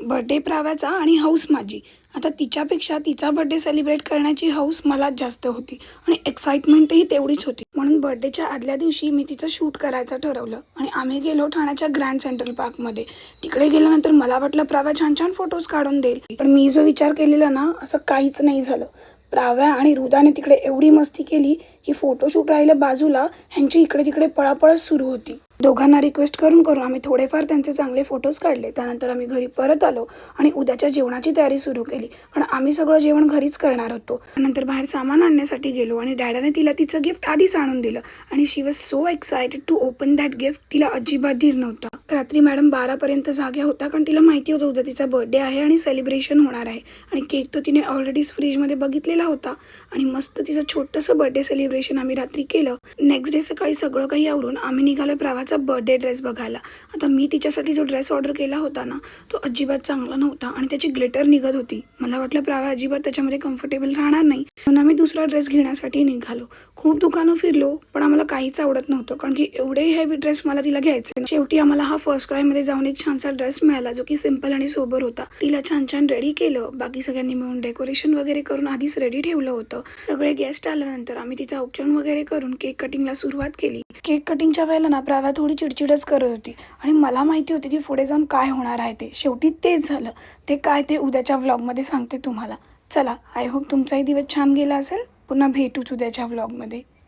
Birthday प्राव्याचा आणि हौस माझी. आता तिच्यापेक्षा तिचा बर्थडे सेलिब्रेट करण्याची हौस मलाच जास्त होती आणि एक्साइटमेंटही तेवढीच होती. म्हणून बर्थडेच्या आदल्या दिवशी मी तिचं शूट करायचं ठरवलं आणि आम्ही गेलो ठाण्याच्या ग्रँड सेंट्रल पार्कमध्ये. तिकडे गेल्यानंतर मला वाटलं प्राव्या छान छान फोटोज काढून देईल, पण मी जो विचार केलेला ना, असं काहीच नाही झालं. प्राव्या आणि रुदाने तिकडे एवढी मस्ती केली की फोटोशूट राहिलं बाजूला, ह्यांची इकडे तिकडे पळापळच सुरू होती. दोघांना रिक्वेस्ट करून करून आम्ही थोडेफार त्यांचे चांगले फोटोज काढले. त्यानंतर आम्ही घरी परत आलो आणि उद्याच्या जेवणाची तयारी सुरू केली. पण आम्ही सगळं जेवण घरीच करणार होतो. नंतर बाहेर सामान आणण्यासाठी गेलो आणि डॅडाने तिला तिचं गिफ्ट आधीच आणून दिलं आणि she was so excited to open that gift. तिला अजिबात धीर नव्हता. रात्री मॅडम 12पर्यंत जाग्या होता, कारण तिला माहिती होतं उद्या तिचा बर्थडे आहे आणि सेलिब्रेशन होणार आहे. आणि केक तर तिने ऑलरेडीच फ्रीजमध्ये बघितलेला होता आणि मस्त तिचं छोटंसं बर्थडे सेलिब्रेशन आम्ही रात्री केलं. नेक्स्ट डे सकाळी सगळं काही आवरून आम्ही निघालो प्रावाचा बर्थडे ड्रेस बघायला. आता मी तिच्यासाठी जो ड्रेस ऑर्डर केला होता ना, तो अजिबात चांगला नव्हता आणि त्याची ग्लिटर निघत होती. मला वाटलं प्रावा अजिबात त्याच्यामध्ये कम्फर्टेबल राहणार नाही, म्हणून आम्ही दुसरा ड्रेस घेण्यासाठी निघालो. खूप दुकानं फिरलो, पण आम्हाला काहीच आवडत नव्हतं, कारण की एवढे हेवी ड्रेस मला तिला घ्यायचे. शेवटी आम्हाला हा फर्स्ट क्रायमध्ये जाऊन एक छानसा ड्रेस मिळाला, जो की सिंपल आणि सोबर होता. तिला छान छान रेडी केलं. बाकी सगळ्यांनी मिळून डेकोरेशन वगैरे करून आधीच रेडी ठेवलं होतं. सगळे गेस्ट आल्यानंतर आम्ही तिचं औक्षण वगैरे करून केक कटिंगला सुरुवात केली. केक कटिंगच्या वेळेला ना प्रावा थोडी चिडचिडच करत होती आणि मला माहिती होती की पुढे जाऊन काय होणार आहे ते. शेवटी तेच झालं. ते काय ते उद्याच्या व्लॉगमध्ये सांगते तुम्हाला. चला, आय होप तुमचाही दिवस छान गेला असेल. पुन्हा भेटूच उद्याच्या व्लॉगमध्ये.